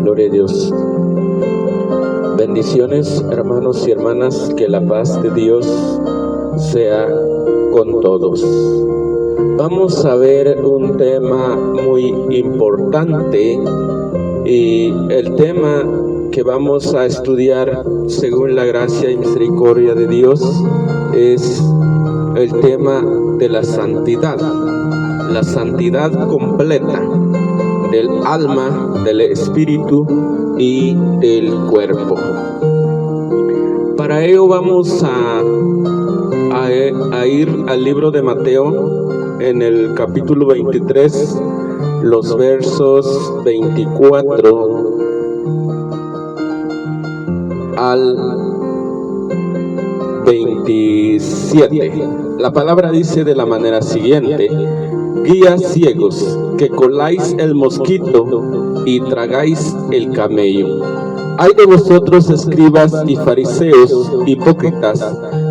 Gloria a Dios. Bendiciones, hermanos y hermanas, que la paz de Dios sea con todos. Vamos a ver un tema muy importante, y el tema que vamos a estudiar según la gracia y misericordia de Dios es el tema de la santidad completa del alma, del espíritu y del cuerpo. Para ello vamos a ir al libro de Mateo, en el capítulo 23, los versos 24 al 27. La palabra dice de la manera siguiente: guías ciegos, que coláis el mosquito y tragáis el camello. Ay de vosotros, escribas y fariseos, hipócritas,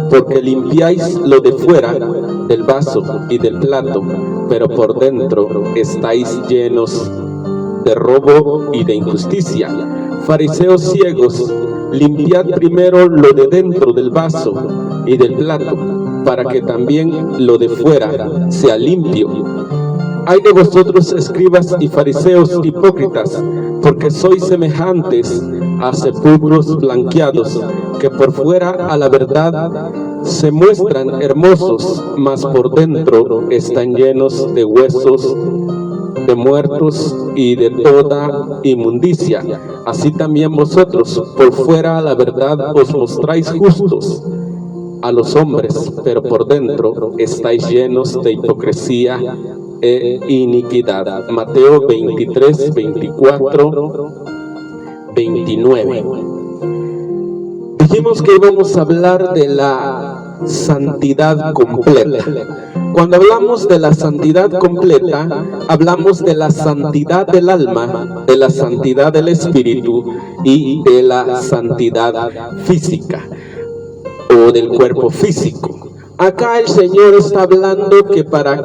porque limpiáis lo de fuera del vaso y del plato, pero por dentro estáis llenos de robo y de injusticia. Fariseos ciegos, limpiad primero lo de dentro del vaso y del plato, para que también lo de fuera sea limpio. Ay de vosotros, escribas y fariseos, hipócritas, porque sois semejantes a sepulcros blanqueados, que por fuera a la verdad se muestran hermosos, mas por dentro están llenos de huesos de muertos y de toda inmundicia. Así también vosotros, por fuera a la verdad os mostráis justos a los hombres, pero por dentro estáis llenos de hipocresía e iniquidad. Mateo 23, 24, 29. Dijimos que íbamos a hablar de la santidad completa. Cuando hablamos de la santidad completa, hablamos de la santidad del alma, de la santidad del espíritu y de la santidad física o del cuerpo físico. Acá el Señor está hablando que para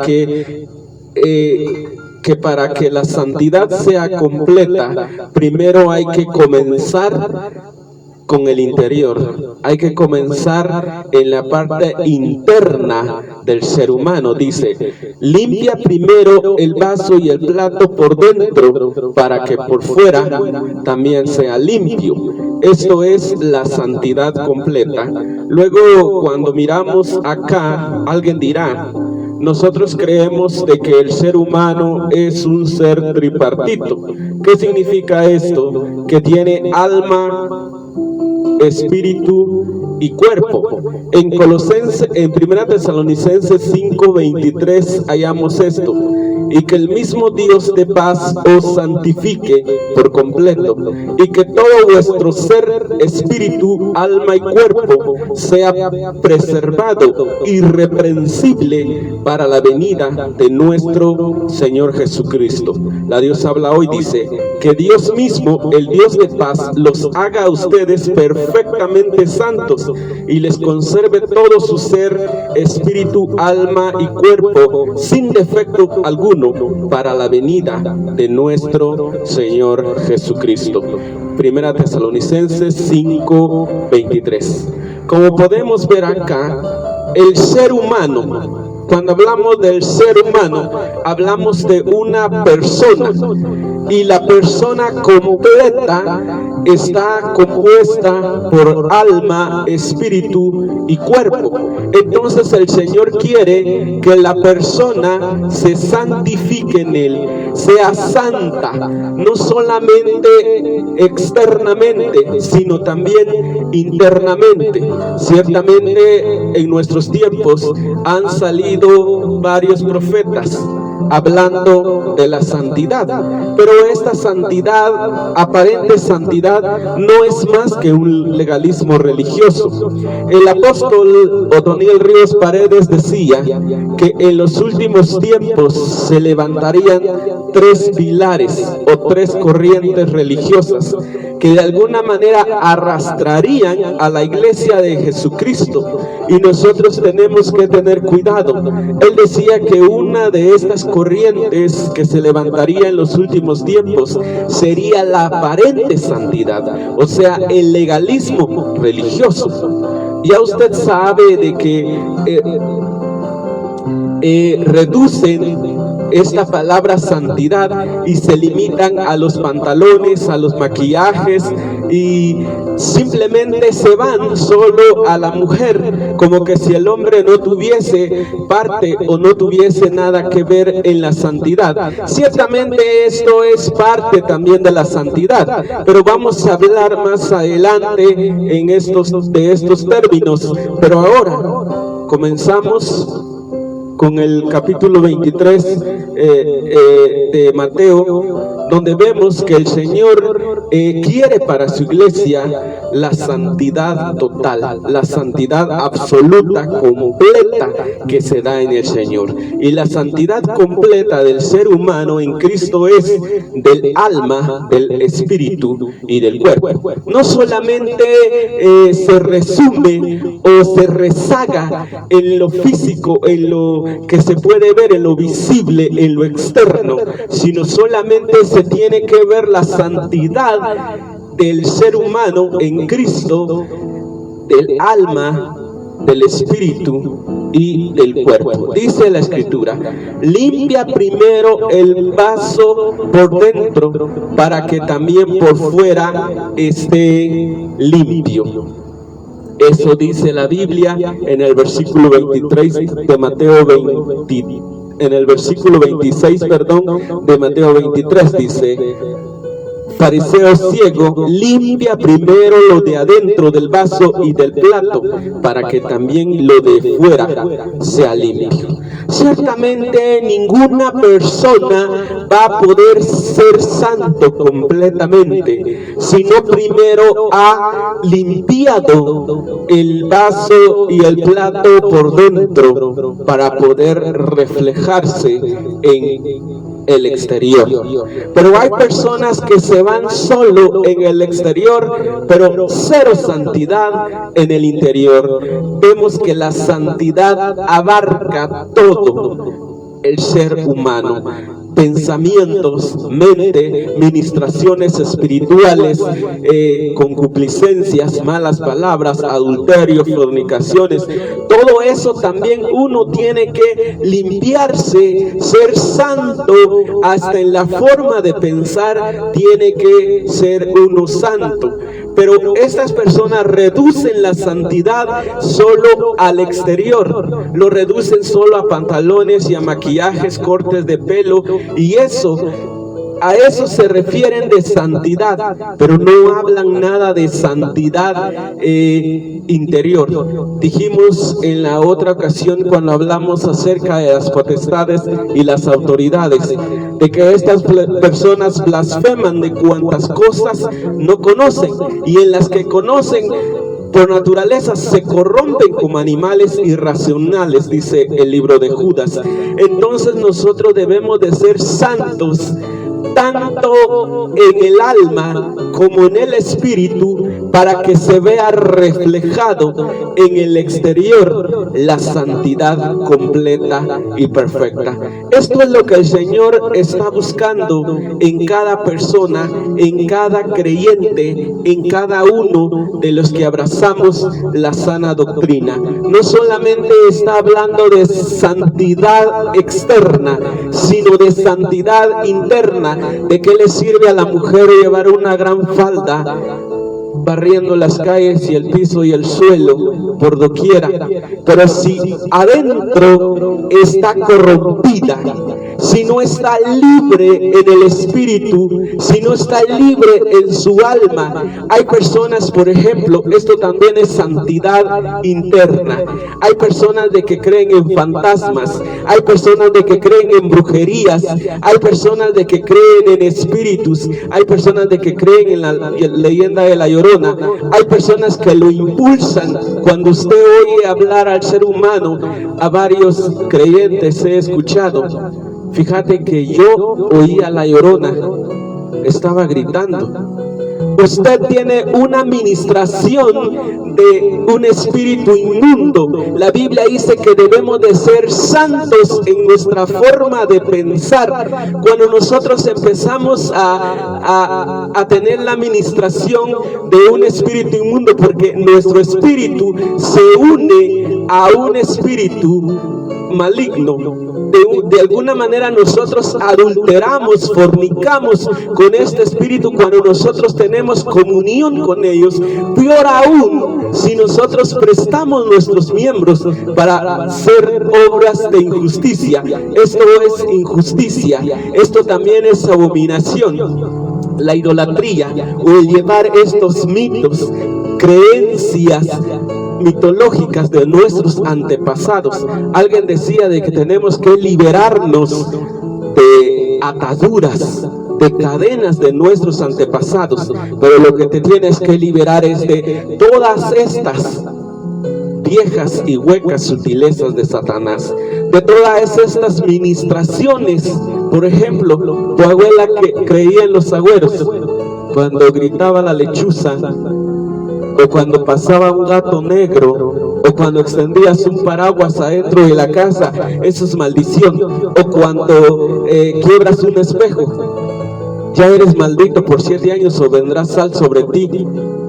que la santidad sea completa, primero hay que comenzar con el interior, hay que comenzar en la parte interna del ser humano. Dice: limpia primero el vaso y el plato por dentro, para que por fuera también sea limpio. Esto es la santidad completa. Luego, cuando miramos acá, alguien dirá: nosotros creemos de que el ser humano es un ser tripartito. ¿Qué significa esto? Que tiene alma, espíritu y cuerpo. En 1 Tesalonicenses 5:23 hallamos esto: y que el mismo Dios de paz os santifique por completo, y que todo vuestro ser, espíritu, alma y cuerpo sea preservado irreprensible para la venida de nuestro Señor Jesucristo. La Dios habla hoy, dice: que Dios mismo, el Dios de paz, los haga a ustedes perfectamente santos y les conserve todo su ser, espíritu, alma y cuerpo sin defecto alguno, para la venida de nuestro Señor Jesucristo. 1 Tesalonicenses 5:23. Como podemos ver acá, el ser humano, cuando hablamos del ser humano, hablamos de una persona, y la persona completa está compuesta por alma, espíritu y cuerpo. Entonces el Señor quiere que la persona se santifique en Él, sea santa, no solamente externamente, sino también internamente. Ciertamente en nuestros tiempos han salido varios profetas, hablando de la santidad, pero esta santidad, aparente santidad, no es más que un legalismo religioso. El apóstol Otoniel Ríos Paredes decía que en los últimos tiempos se levantarían tres pilares o tres corrientes religiosas que de alguna manera arrastrarían a la iglesia de Jesucristo, y nosotros tenemos que tener cuidado. Él decía que una de estas corrientes que se levantaría en los últimos tiempos sería la aparente santidad, o sea, el legalismo religioso. Ya usted sabe de que reducen esta palabra santidad y se limitan a los pantalones, a los maquillajes, y simplemente se van solo a la mujer, como que si el hombre no tuviese parte o no tuviese nada que ver en la santidad. Ciertamente esto es parte también de la santidad, pero vamos a hablar más adelante de estos términos. Pero ahora comenzamos con el capítulo 23 de Mateo, donde vemos que el Señor quiere para su iglesia la santidad total, la santidad absoluta, completa, que se da en el Señor. Y la santidad completa del ser humano en Cristo es del alma, del espíritu y del cuerpo. No solamente se resume o se rezaga en lo físico, en lo que se puede ver, en lo visible, en lo externo, sino solamente se tiene que ver la santidad del ser humano en Cristo, del alma, del espíritu y del cuerpo. Dice la Escritura: limpia primero el vaso por dentro, para que también por fuera esté limpio. Eso dice la Biblia en el versículo 23 de Mateo 20, en el versículo 26, de Mateo 23 dice: fariseo ciego, limpia primero lo de adentro del vaso y del plato, para que también lo de fuera sea limpio. Ciertamente ninguna persona va a poder ser santo completamente si no primero ha limpiado el vaso y el plato por dentro, para poder reflejarse en el exterior. Pero hay personas que se van solo en el exterior, pero cero santidad en el interior. Vemos que la santidad abarca todo el ser humano: pensamientos, mente, ministraciones espirituales, concupiscencias, malas palabras, adulterio, fornicaciones. Todo eso también uno tiene que limpiarse, ser santo. Hasta en la forma de pensar tiene que ser uno santo. Pero estas personas reducen la santidad solo al exterior, lo reducen solo a pantalones y a maquillajes, cortes de pelo, y a eso se refieren de santidad, pero no hablan nada de santidad interior. Dijimos en la otra ocasión, cuando hablamos acerca de las potestades y las autoridades, de que estas personas blasfeman de cuantas cosas no conocen, y en las que conocen por naturaleza se corrompen como animales irracionales, dice el libro de Judas. Entonces nosotros debemos de ser santos, tanto en el alma como en el espíritu, para que se vea reflejado en el exterior la santidad completa y perfecta. Esto es lo que el Señor está buscando en cada persona, en cada creyente, en cada uno de los que abrazamos la sana doctrina. No solamente está hablando de santidad externa, sino de santidad interna. ¿De qué le sirve a la mujer llevar una gran falda, barriendo las calles y el piso y el suelo por doquiera, pero si adentro está corrompida, si no está libre en el espíritu, si no está libre en su alma. Hay personas, por ejemplo, esto también es santidad interna. Hay personas de que creen en fantasmas, hay personas de que creen en brujerías, hay personas de que creen en espíritus, hay personas de que creen en la leyenda de la Llorona, hay personas que lo impulsan. Cuando usted oye hablar al ser humano, a varios creyentes he escuchado, fíjate que yo oía la Llorona, estaba gritando. Usted tiene una administración de un espíritu inmundo. La Biblia dice que debemos de ser santos en nuestra forma de pensar. Cuando nosotros empezamos a tener la administración de un espíritu inmundo, porque nuestro espíritu se une a un espíritu maligno. De alguna manera nosotros adulteramos, fornicamos con este espíritu cuando nosotros tenemos comunión con ellos. Peor aún, si nosotros prestamos nuestros miembros para hacer obras de injusticia. Esto es injusticia, esto también es abominación. La idolatría o el llevar estos mitos, creencias mitológicas de nuestros antepasados. Alguien decía de que tenemos que liberarnos de ataduras, de cadenas de nuestros antepasados, pero lo que te tienes que liberar es de todas estas viejas y huecas sutilezas de Satanás, de todas estas ministraciones. Por ejemplo, tu abuela que creía en los agüeros, cuando gritaba la lechuza, o cuando pasaba un gato negro, o cuando extendías un paraguas adentro de la casa, eso es maldición. O cuando quiebras un espejo, ya eres maldito por 7 años, o vendrá sal sobre ti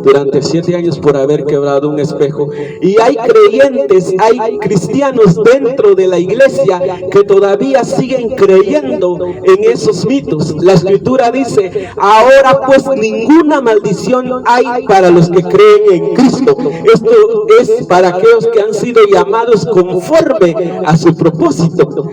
durante 7 años por haber quebrado un espejo. Y hay creyentes, hay cristianos dentro de la iglesia que todavía siguen creyendo en esos mitos. La escritura dice: ahora pues ninguna maldición hay para los que creen en Cristo. Esto es para aquellos que han sido llamados conforme a su propósito.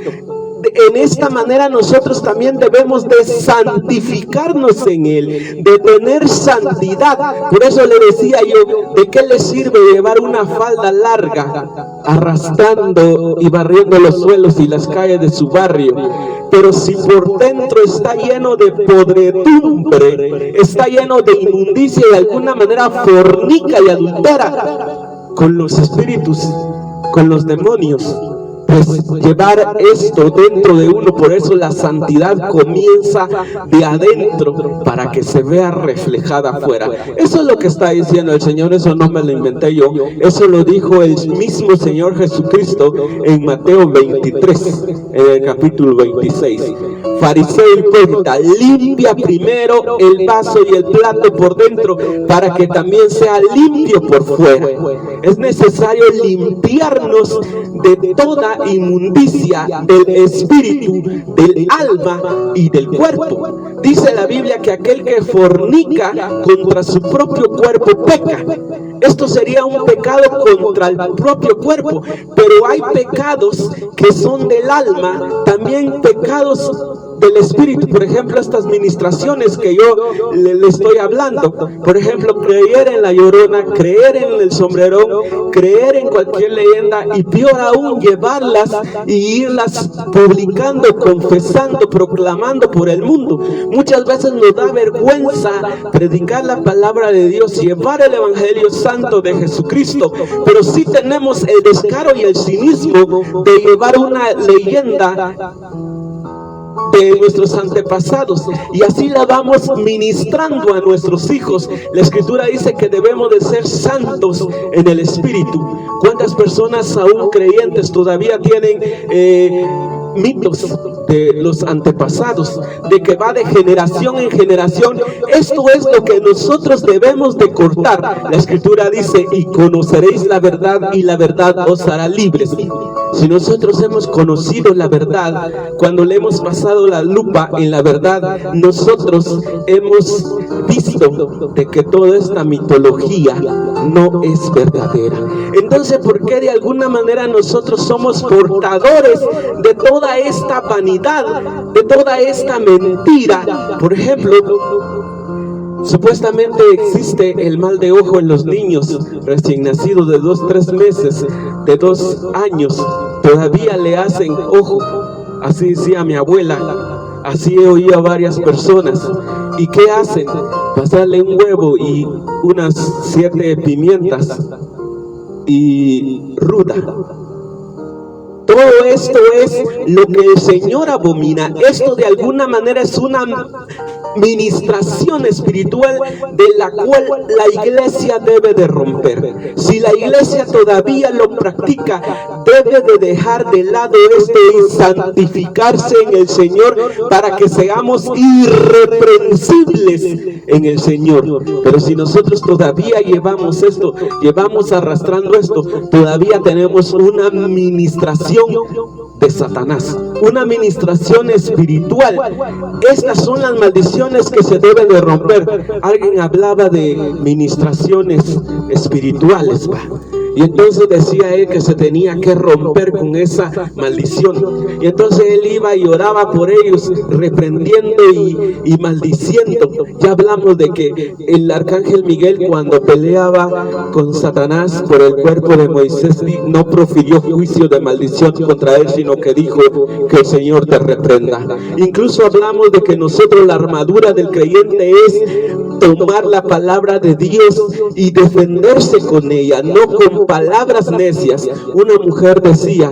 En esta manera nosotros también debemos de santificarnos en Él, de tener santidad. Por eso le decía yo, ¿de qué le sirve llevar una falda larga, arrastrando y barriendo los suelos y las calles de su barrio? Pero si por dentro está lleno de podredumbre, está lleno de inmundicia y de alguna manera fornica y adultera con los espíritus, con los demonios, pues llevar esto dentro de uno. Por eso la santidad comienza de adentro para que se vea reflejada afuera. Eso es lo que está diciendo el Señor, eso no me lo inventé yo, eso lo dijo el mismo Señor Jesucristo en Mateo 23, en el capítulo 26. Fariseo hipócrita, limpia primero el vaso y el plato por dentro para que también sea limpio por fuera. Es necesario limpiarnos de toda inmundicia del espíritu, del alma y del cuerpo. Dice la Biblia que aquel que fornica contra su propio cuerpo peca. Esto sería un pecado contra el propio cuerpo, pero hay pecados que son del alma, también pecados del espíritu. Por ejemplo, estas ministraciones que yo le estoy hablando, por ejemplo, creer en la Llorona, creer en el sombrerón, creer en cualquier leyenda, y peor aún, llevarlas y irlas publicando, confesando, proclamando por el mundo. Muchas veces nos da vergüenza predicar la palabra de Dios, llevar el evangelio santo de Jesucristo, pero sí tenemos el descaro y el cinismo de llevar una leyenda de nuestros antepasados, y así la vamos ministrando a nuestros hijos. La escritura dice que debemos de ser santos en el espíritu. ¿Cuántas personas aún creyentes todavía tienen mitos de los antepasados, de que va de generación en generación? Esto es lo que nosotros debemos de cortar. La escritura dice: y conoceréis la verdad, y la verdad os hará libres. Si nosotros hemos conocido la verdad, cuando le hemos pasado pasado la lupa en la verdad, nosotros hemos visto de que toda esta mitología no es verdadera. Entonces, ¿por qué de alguna manera nosotros somos portadores de toda esta vanidad, de toda esta mentira? Por ejemplo, supuestamente existe el mal de ojo en los niños recién nacidos de 2, 3 meses, de 2 años. Todavía le hacen ojo, así decía mi abuela, así he oído a varias personas. ¿Y qué hacen? Pasarle un huevo y unas 7 pimientas y ruda. Todo esto es lo que el Señor abomina. Esto de alguna manera es una ministración espiritual de la cual la iglesia debe de romper. Si la iglesia todavía lo practica, debe de dejar de lado esto y santificarse en el Señor para que seamos irreprensibles en el Señor. Pero si nosotros todavía llevamos esto, llevamos arrastrando esto, todavía tenemos una ministración de Satanás, una administración espiritual. Estas son las maldiciones que se deben de romper. Alguien hablaba de ministraciones espirituales, y entonces decía él que se tenía que romper con esa maldición. Y entonces él iba y oraba por ellos, reprendiendo y maldiciendo. Ya hablamos de que el arcángel Miguel, cuando peleaba con Satanás por el cuerpo de Moisés, no profirió juicio de maldición contra él, sino que dijo que el Señor te reprenda. Incluso hablamos de que nosotros, la armadura del creyente es tomar la palabra de Dios y defenderse con ella, no con palabras necias. Una mujer decía: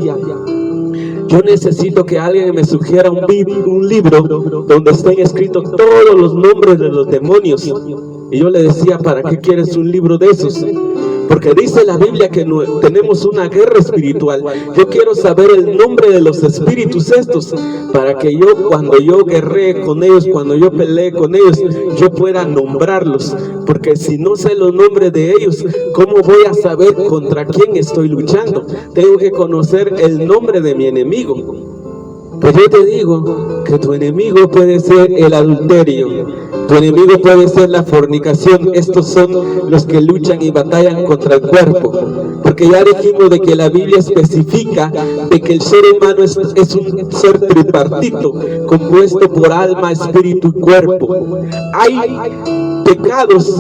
yo necesito que alguien me sugiera un libro donde estén escritos todos los nombres de los demonios. Y yo le decía: ¿para qué quieres un libro de esos? Porque dice la Biblia que tenemos una guerra espiritual. Yo quiero saber el nombre de los espíritus estos, para que yo, cuando yo guerree con ellos, cuando yo pelee con ellos, yo pueda nombrarlos. Porque si no sé los nombres de ellos, ¿cómo voy a saber contra quién estoy luchando? Tengo que conocer el nombre de mi enemigo. Pues yo te digo que tu enemigo puede ser el adulterio, tu enemigo puede ser la fornicación. Estos son los que luchan y batallan contra el cuerpo, porque ya dijimos de que la Biblia especifica de que el ser humano es un ser tripartito, compuesto por alma, espíritu y cuerpo. Hay pecados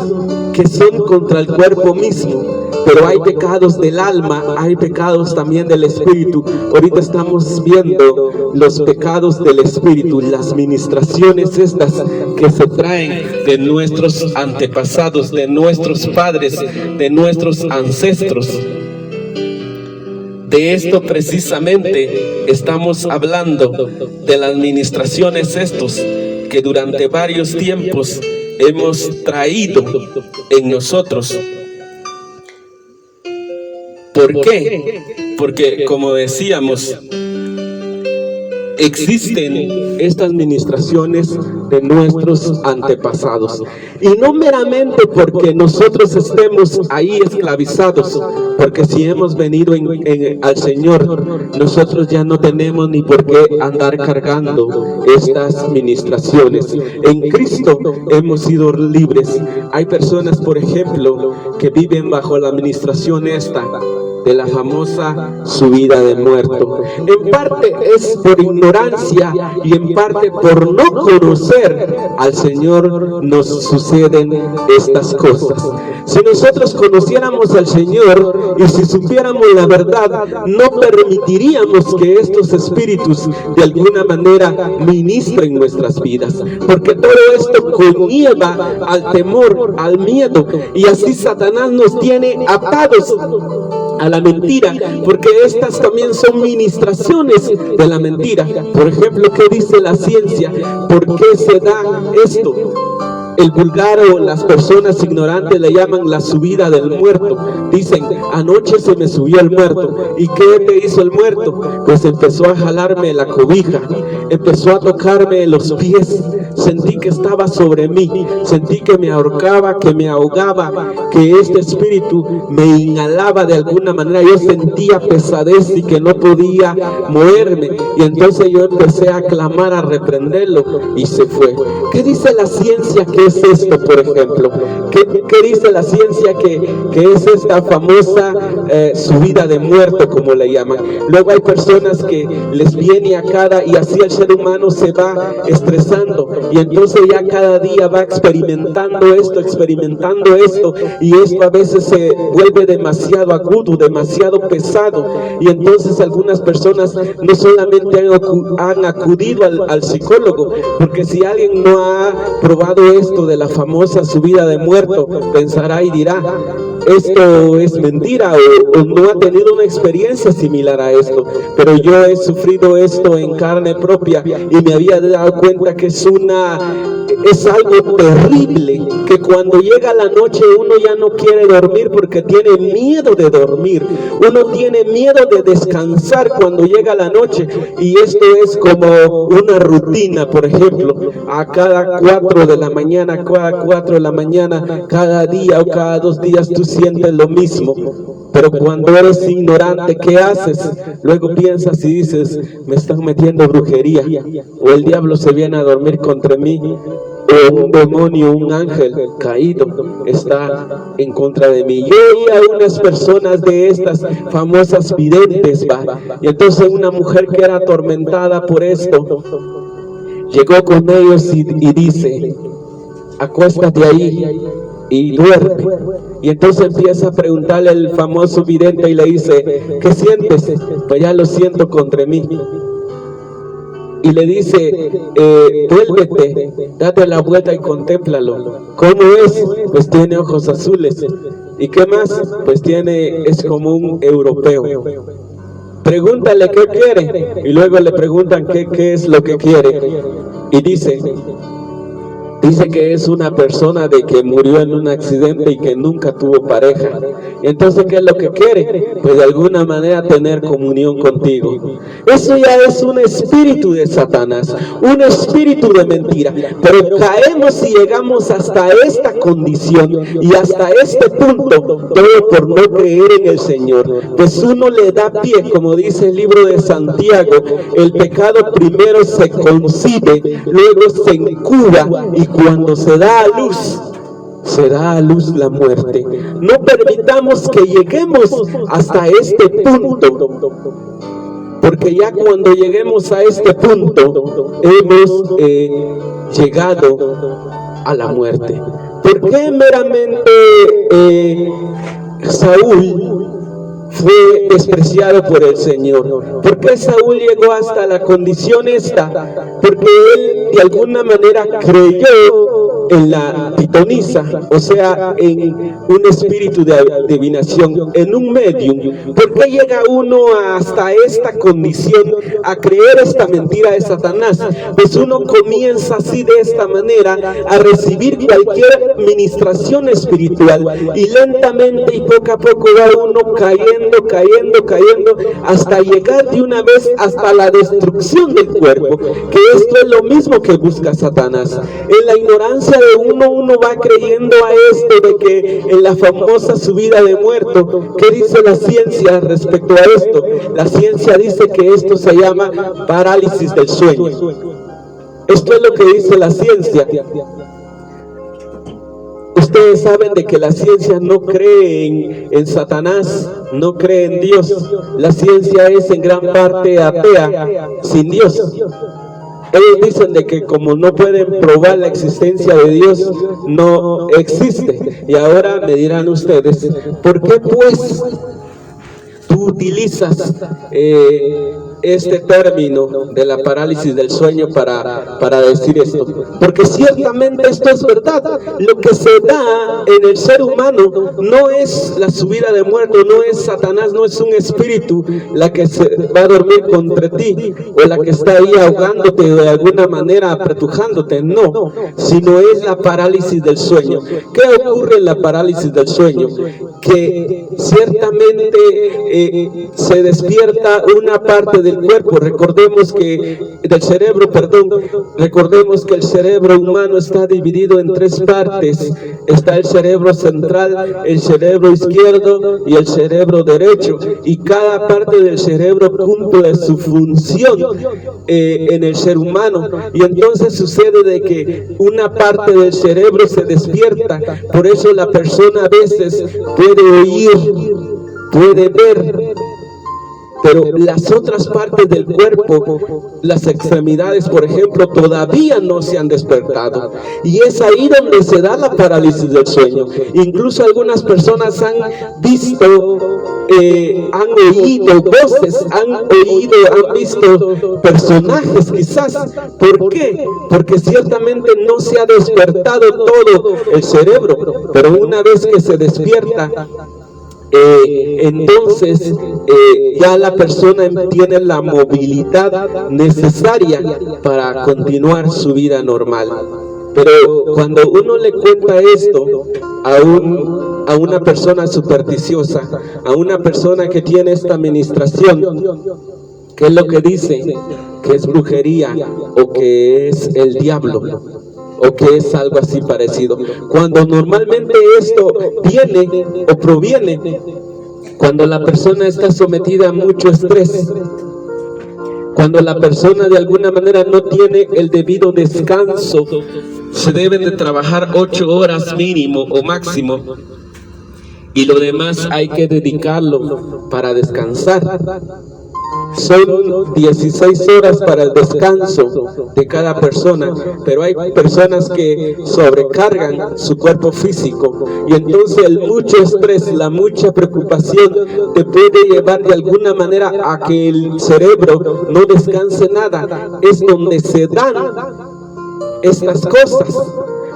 que son contra el cuerpo mismo, pero hay pecados del alma, hay pecados también del espíritu. Ahorita estamos viendo los pecados del espíritu, las ministraciones estas que se traen de nuestros antepasados, de nuestros padres, de nuestros ancestros. De esto precisamente estamos hablando, de las ministraciones estos que durante varios tiempos hemos traído en nosotros. ¿Por qué? Porque, como decíamos, existen estas ministraciones de nuestros antepasados, y no meramente porque nosotros estemos ahí esclavizados, porque si hemos venido al Señor, nosotros ya no tenemos ni por qué andar cargando estas ministraciones. En Cristo hemos sido libres. Hay personas, por ejemplo, que viven bajo la administración esta de la famosa subida de muerto. En parte es por ignorancia y en parte por no conocer al Señor nos suceden estas cosas. Si nosotros conociéramos al Señor y si supiéramos la verdad, no permitiríamos que estos espíritus de alguna manera ministren nuestras vidas, porque todo esto conlleva al temor, al miedo, y así Satanás nos tiene atados a la mentira, porque estas también son ministraciones de la mentira. Por ejemplo, ¿qué dice la ciencia? ¿Por qué se da esto? el vulgar o las personas ignorantes le llaman la subida del muerto. Dicen, anoche se me subió el muerto. ¿Y qué te hizo el muerto? Pues empezó a jalarme la cobija, empezó a tocarme los pies, sentí que estaba sobre mí, sentí que me ahorcaba, que me ahogaba, que este espíritu me inhalaba de alguna manera. Yo sentía pesadez y que no podía moverme, y entonces yo empecé a clamar, a reprenderlo, y se fue. ¿Qué dice la ciencia que es esto, por ejemplo? ¿Qué dice la ciencia que es esta famosa subida de muerto, como le llaman? Luego hay personas que les viene a cada, y así el ser humano se va estresando, y entonces ya cada día va experimentando esto, y esto a veces se vuelve demasiado agudo, demasiado pesado, y entonces algunas personas no solamente han acudido al psicólogo, porque si alguien no ha probado esto de la famosa subida de muerto, pensará y dirá, esto es mentira, o no ha tenido una experiencia similar a esto. Pero yo he sufrido esto en carne propia y me había dado cuenta que es algo terrible, que cuando llega la noche uno ya no quiere dormir porque tiene miedo de dormir, uno tiene miedo de descansar cuando llega la noche, y esto es como una rutina. Por ejemplo, a cada 4 de la mañana, cada día o cada 2 días tú sientes lo mismo. Pero cuando eres ignorante, ¿qué haces? Luego piensas y dices, me están metiendo brujería, o el diablo se viene a dormir contra mí, o un demonio, un ángel caído está en contra de mí. Yo oí a unas personas de estas famosas videntes, y entonces una mujer que era atormentada por esto, llegó con ellos y dice, acuéstate ahí y duerme. Y entonces empieza a preguntarle el famoso vidente y le dice, ¿qué sientes? Pues ya lo siento contra mí. Y le dice, vuélvete, date la vuelta y contémplalo. ¿Cómo es? Pues tiene ojos azules. ¿Y qué más? Pues es como un europeo. Pregúntale qué quiere. Y luego le preguntan qué es lo que quiere. Y dice que es una persona de que murió en un accidente y que nunca tuvo pareja. Y entonces, ¿qué es lo que quiere? Pues de alguna manera tener comunión contigo. Eso ya es un espíritu de Satanás, un espíritu de mentira. Pero caemos y llegamos hasta esta condición y hasta este punto, todo por no creer en el Señor. Pues uno le da pie, como dice el libro de Santiago, el pecado primero se concibe, luego se incuba, y cuando se da a luz la muerte. No permitamos que lleguemos hasta este punto, porque ya cuando lleguemos a este punto hemos llegado a la muerte. ¿Por qué meramente Saúl fue despreciado por el Señor? ¿Por qué Saúl llegó hasta la condición esta? Porque él de alguna manera creyó en la pitonisa, o sea, en un espíritu de adivinación, en un medium. ¿Por qué llega uno hasta esta condición a creer esta mentira de Satanás? Pues uno comienza así, de esta manera, a recibir cualquier ministración espiritual, y lentamente y poco a poco va uno cayendo hasta llegar de una vez hasta la destrucción del cuerpo, que esto es lo mismo que busca Satanás. En la ignorancia de uno va creyendo a esto de que en la famosa subida de muerto. ¿Qué dice la ciencia respecto a esto? La ciencia dice que esto se llama parálisis del sueño. Esto es lo que dice la ciencia. Ustedes saben de que la ciencia no cree en Satanás, no cree en Dios. La ciencia es en gran parte atea, sin Dios. Ellos dicen de que como no pueden probar la existencia de Dios, no existe. Y ahora me dirán ustedes, ¿por qué pues tú utilizas este término de la parálisis del sueño para decir esto? Porque ciertamente esto es verdad. Lo que se da en el ser humano no es la subida de muerto, no es Satanás, no es un espíritu la que se va a dormir contra ti o la que está ahí ahogándote o de alguna manera apretujándote, no, sino es la parálisis del sueño. ¿Qué ocurre en la parálisis del sueño? Que ciertamente se despierta una parte del cuerpo. Recordemos que el cerebro humano está dividido en tres partes. Está el cerebro central, el cerebro izquierdo y el cerebro derecho, y cada parte del cerebro cumple su función en el ser humano. Y entonces sucede de que una parte del cerebro se despierta. Por eso la persona a veces puede oír, puede ver, pero las otras partes del cuerpo, las extremidades, por ejemplo, todavía no se han despertado. Y es ahí donde se da la parálisis del sueño. Incluso algunas personas han visto, han oído voces, han visto personajes quizás. ¿Por qué? Porque ciertamente no se ha despertado todo el cerebro, pero una vez que se despierta, entonces ya la persona tiene la movilidad necesaria para continuar su vida normal. Pero cuando uno le cuenta esto a una persona supersticiosa, a una persona que tiene esta administración, ¿qué es lo que dice? Que es brujería o que es el diablo, o que es algo así parecido, cuando normalmente esto viene o proviene cuando la persona está sometida a mucho estrés, cuando la persona de alguna manera no tiene el debido descanso. Se deben de trabajar 8 horas mínimo o máximo, y lo demás hay que dedicarlo para descansar. Son 16 horas para el descanso de cada persona, pero hay personas que sobrecargan su cuerpo físico, y entonces el mucho estrés, la mucha preocupación te puede llevar de alguna manera a que el cerebro no descanse nada. Es donde se dan estas cosas.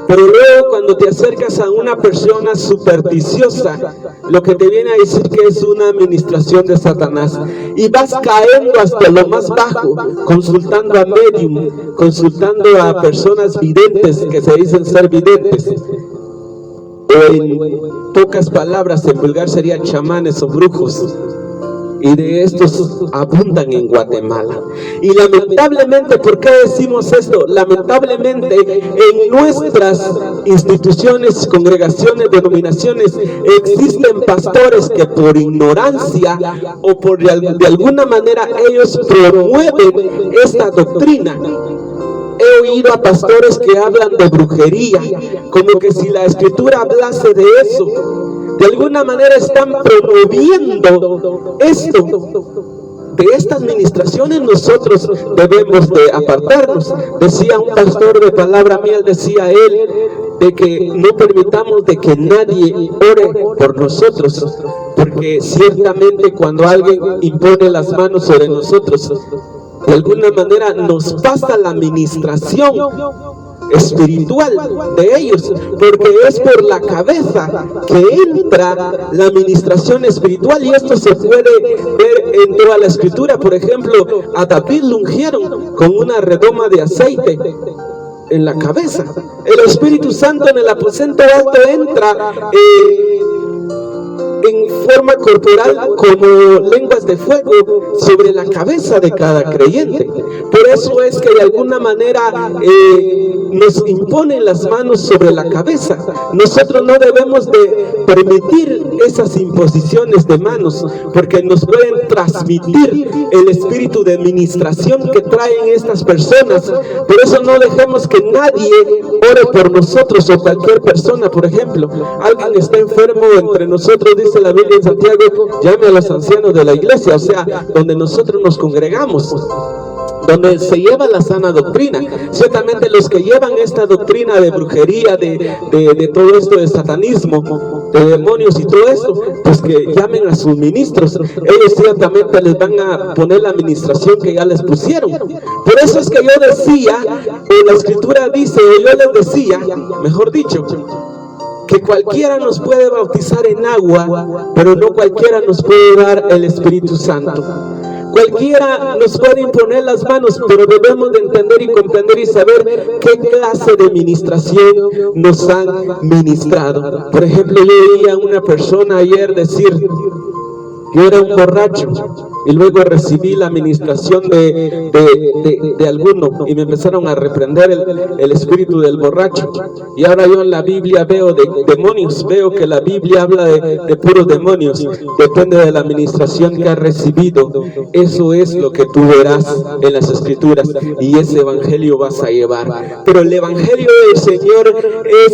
Pero luego cuando te acercas a una persona supersticiosa, lo que te viene a decir que es una administración de Satanás, y vas cayendo hasta lo más bajo, consultando a medium, consultando a personas videntes que se dicen ser videntes, o en pocas palabras, en vulgar serían chamanes o brujos. Y de estos abundan en Guatemala. Y lamentablemente, ¿por qué decimos esto? Lamentablemente en nuestras instituciones, congregaciones, denominaciones, existen pastores que por ignorancia o por de alguna manera ellos promueven esta doctrina. He oído a pastores que hablan de brujería, como que si la escritura hablase de eso. De alguna manera están promoviendo esto. De estas administraciones nosotros debemos de apartarnos. Decía un pastor de Palabra Miel, decía él, de que no permitamos de que nadie ore por nosotros, porque ciertamente cuando alguien impone las manos sobre nosotros, de alguna manera nos pasa la administración espiritual de ellos, porque es por la cabeza que entra la administración espiritual, y esto se puede ver en toda la escritura. Por ejemplo, a David lo ungieron con una redoma de aceite en la cabeza. El Espíritu Santo en el aposento alto entra en forma corporal como lenguas de fuego sobre la cabeza de cada creyente. Por eso es que de alguna manera nos imponen las manos sobre la cabeza. Nosotros no debemos de permitir esas imposiciones de manos, porque nos pueden transmitir el espíritu de administración que traen estas personas. Por eso no dejemos que nadie ore por nosotros, o cualquier persona. Por ejemplo, alguien está enfermo entre nosotros, dice la Biblia en Santiago, llame a los ancianos de la iglesia, o sea, donde nosotros nos congregamos. donde se lleva la sana doctrina. Ciertamente los que llevan esta doctrina de brujería, de todo esto de satanismo, de demonios y todo esto, pues que llamen a sus ministros. Ellos ciertamente les van a poner la administración que ya les pusieron. Por eso es que yo decía, la escritura dice, yo les decía, mejor dicho, que cualquiera nos puede bautizar en agua, pero no cualquiera nos puede dar el Espíritu Santo. Cualquiera nos puede imponer las manos, pero debemos de entender y comprender y saber qué clase de ministración nos han ministrado. Por ejemplo, yo oí a una persona ayer decir: yo era un borracho, y luego recibí la administración de alguno, y me empezaron a reprender el espíritu del borracho. Y ahora yo en la Biblia veo de demonios, veo que la Biblia habla de puros demonios. Depende de la administración que has recibido. Eso es lo que tú verás en las escrituras, y ese evangelio vas a llevar. Pero el evangelio del Señor es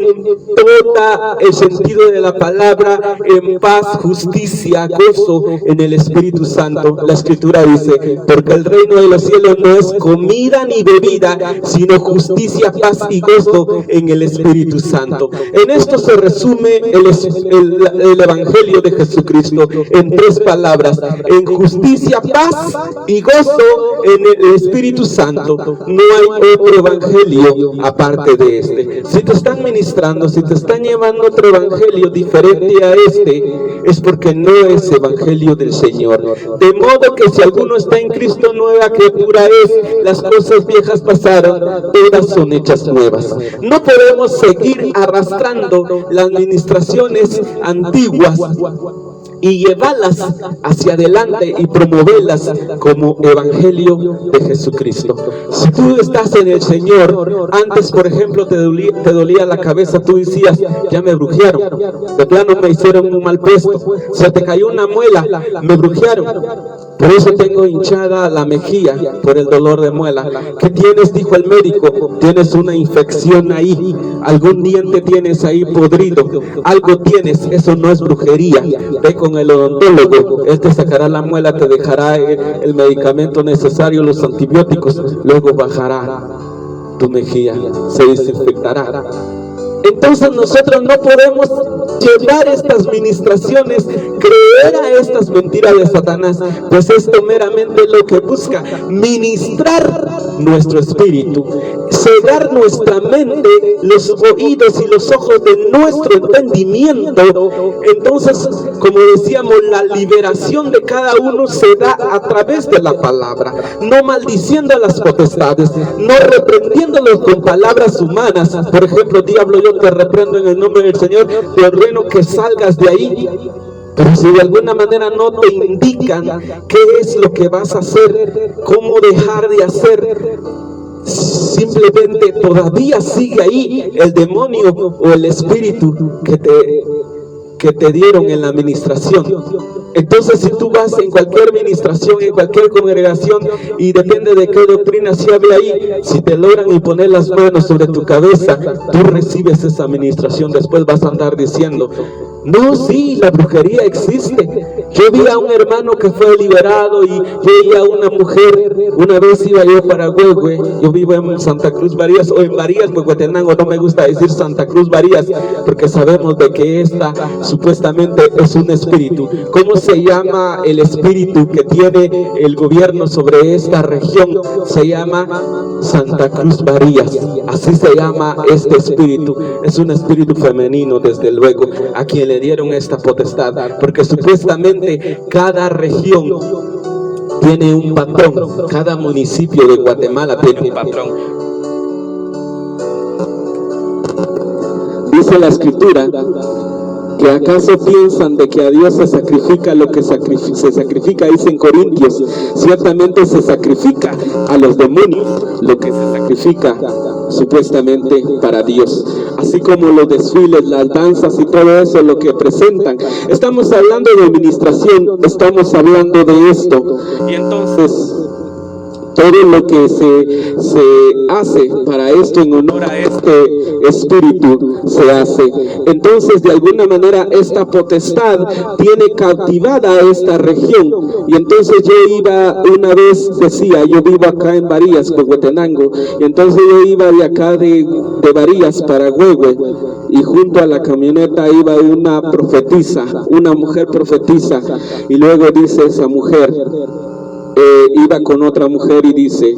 en todo el sentido de la palabra, en paz, justicia, gozo en el Espíritu Santo. La escritura dice: porque el reino de los cielos no es comida ni bebida, sino justicia, paz y gozo en el Espíritu Santo. En esto se resume el evangelio de Jesucristo en 3 palabras: en justicia, paz y gozo en el Espíritu Santo. No hay otro evangelio aparte de este. Si te están ministrando, si te están llevando otro evangelio diferente a este, es porque no es evangelio del Señor. De modo que si alguno está en Cristo, nueva criatura es. Las cosas viejas pasaron, todas son hechas nuevas. No podemos seguir arrastrando las administraciones antiguas y llevarlas hacia adelante y promoverlas como evangelio de Jesucristo. Si tú estás en el Señor, antes por ejemplo te dolía la cabeza, tú decías: ya me brujearon, de plano me hicieron un mal puesto, se te cayó una muela, me brujearon, por eso tengo hinchada la mejilla por el dolor de muela. ¿Qué tienes?, dijo el médico. Tienes una infección ahí, algún diente tienes ahí podrido, algo tienes. Eso no es brujería. Ve con el odontólogo, él te sacará la muela, te dejará el medicamento necesario, los antibióticos, luego bajará tu mejilla, se desinfectará. Entonces nosotros no podemos llevar estas ministraciones, creer a estas mentiras de Satanás, pues esto meramente lo que busca: ministrar nuestro espíritu, cegar nuestra mente, los oídos y los ojos de nuestro entendimiento. Entonces, como decíamos, la liberación de cada uno se da a través de la palabra, no maldiciendo a las potestades, no reprendiéndolos con palabras humanas. Por ejemplo: diablo, yo te reprendo en el nombre del Señor, te ordeno que salgas de ahí. Pero si de alguna manera no te indican qué es lo que vas a hacer, cómo dejar de hacer, simplemente todavía sigue ahí el demonio o el espíritu que te dieron en la administración. Entonces, si tú vas en cualquier administración, en cualquier congregación, y depende de qué doctrina se hable ahí, si te logran imponer las manos sobre tu cabeza, tú recibes esa administración. Después vas a andar diciendo: no, sí, la brujería existe. Yo vi a un hermano que fue liberado, y yo vi a una mujer. Una vez iba yo para Huehue, yo vivo en Santa Cruz Barías, o en Barías, pues Huetenango, no me gusta decir Santa Cruz Barías, porque sabemos de que esta supuestamente es un espíritu. ¿Cómo se llama el espíritu que tiene el gobierno sobre esta región? Se llama Santa Cruz Barías, así se llama este espíritu. Es un espíritu femenino, desde luego, a quien le dieron esta potestad, porque supuestamente cada región tiene un patrón, cada municipio de Guatemala tiene un patrón. Dice la escritura que acaso piensan de que a Dios se sacrifica lo que se sacrifica, dice en Corintios. Ciertamente se sacrifica a los demonios lo que se sacrifica supuestamente para Dios, así como los desfiles, las danzas y todo eso, lo que presentan. Estamos hablando de administración, estamos hablando de esto. Y entonces todo lo que se hace para esto, en honor a este espíritu, se hace. Entonces, de alguna manera, esta potestad tiene cautivada a esta región. Y entonces yo iba una vez, decía, yo vivo acá en Varías, Huehuetenango, y entonces yo iba de acá de Varías para Huehue, y junto a la camioneta iba una profetisa, una mujer profetisa, y luego dice esa mujer, iba con otra mujer y dice,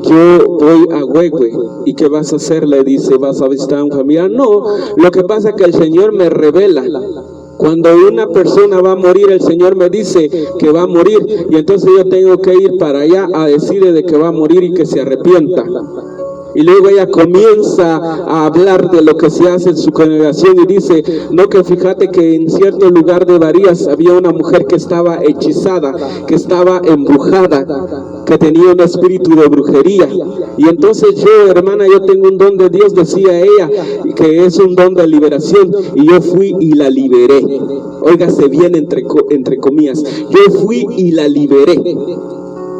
yo voy a Huehue. ¿Y qué vas a hacer? Le dice, ¿vas a visitar a un familiar? No, lo que pasa es que el Señor me revela. Cuando una persona va a morir, el Señor me dice que va a morir, y entonces yo tengo que ir para allá a decirle de que va a morir y que se arrepienta. Y luego ella comienza a hablar de lo que se hace en su congregación y dice, no, que fíjate que en cierto lugar de Varías había una mujer que estaba hechizada, que estaba embrujada, que tenía un espíritu de brujería. Y entonces yo, hermana, yo tengo un don de Dios, decía ella, que es un don de liberación, y yo fui y la liberé. Óigase bien, entre comillas, yo fui y la liberé.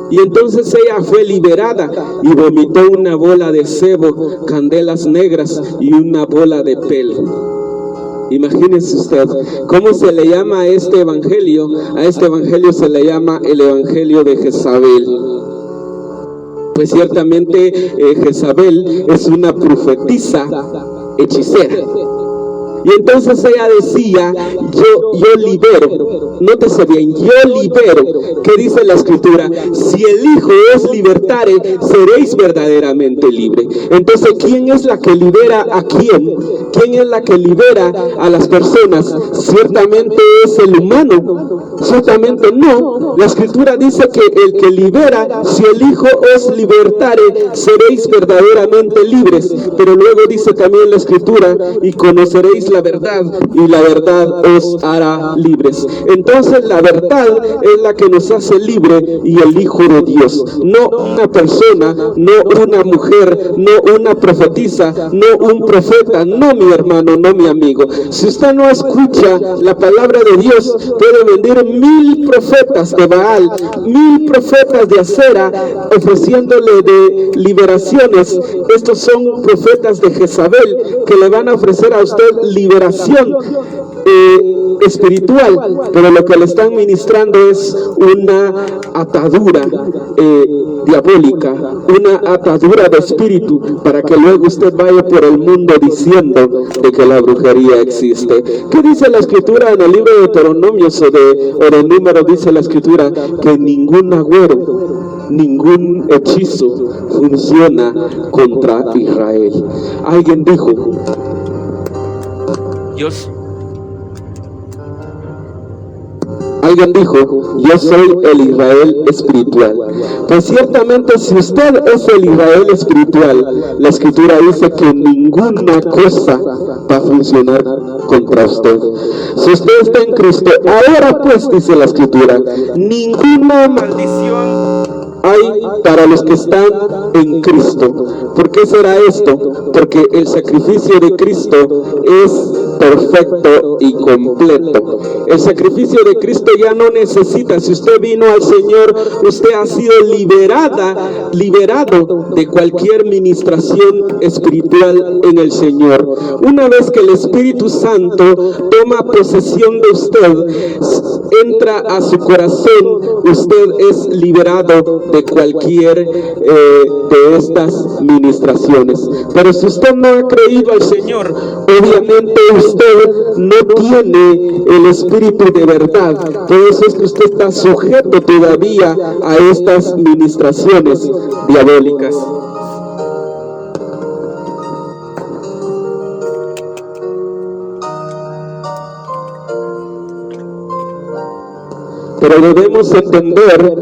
Y entonces ella fue liberada y vomitó una bola de sebo, candelas negras y una bola de pelo. Imagínese usted, ¿cómo se le llama a este evangelio? A este evangelio se le llama el evangelio de Jezabel. Pues ciertamente Jezabel es una profetisa hechicera. Y entonces ella decía, yo libero, nótese bien, yo libero. ¿Qué dice la Escritura? Si el Hijo os libertare, seréis verdaderamente libre. Entonces, ¿quién es la que libera a quién? ¿Quién es la que libera a las personas? ¿Ciertamente es el humano? Ciertamente no. La Escritura dice que el que libera, si el Hijo os libertare, seréis verdaderamente libres. Pero luego dice también la Escritura, y conoceréis la verdad, y la verdad os hará libres. Entonces la verdad es la que nos hace libre, y el Hijo de Dios, no una persona, no una mujer, no una profetisa, no un profeta, no mi hermano, no mi amigo. Si usted no escucha la palabra de Dios, puede venir 1000 profetas de Baal, 1000 profetas de Acera, ofreciéndole de liberaciones. Estos son profetas de Jezabel, que le van a ofrecer a usted liberación espiritual, pero lo que le están ministrando es una atadura diabólica, una atadura de espíritu, para que luego usted vaya por el mundo diciendo de que la brujería existe. ¿Qué dice la Escritura en el libro de Deuteronomios o de Números? Dice la Escritura que ningún agüero, ningún hechizo funciona contra Israel. Alguien dijo, Alguien dijo, yo soy el Israel espiritual. Pues ciertamente, si usted es el Israel espiritual, la Escritura dice que ninguna cosa va a funcionar contra usted. Si usted está en Cristo, ahora pues, dice la Escritura, ninguna maldición hay para los que están en Cristo. ¿Por qué será esto? Porque el sacrificio de Cristo es perfecto y completo. El sacrificio de Cristo ya no necesita. Si usted vino al Señor, usted ha sido liberado de cualquier ministración espiritual en el Señor. Una vez que el Espíritu Santo toma posesión de usted, entra a su corazón, usted es liberado de cualquier de estas ministraciones. Pero si usted no ha creído al Señor, obviamente usted no tiene el Espíritu de verdad. Por eso es que usted está sujeto todavía a estas ministraciones diabólicas. Pero debemos entender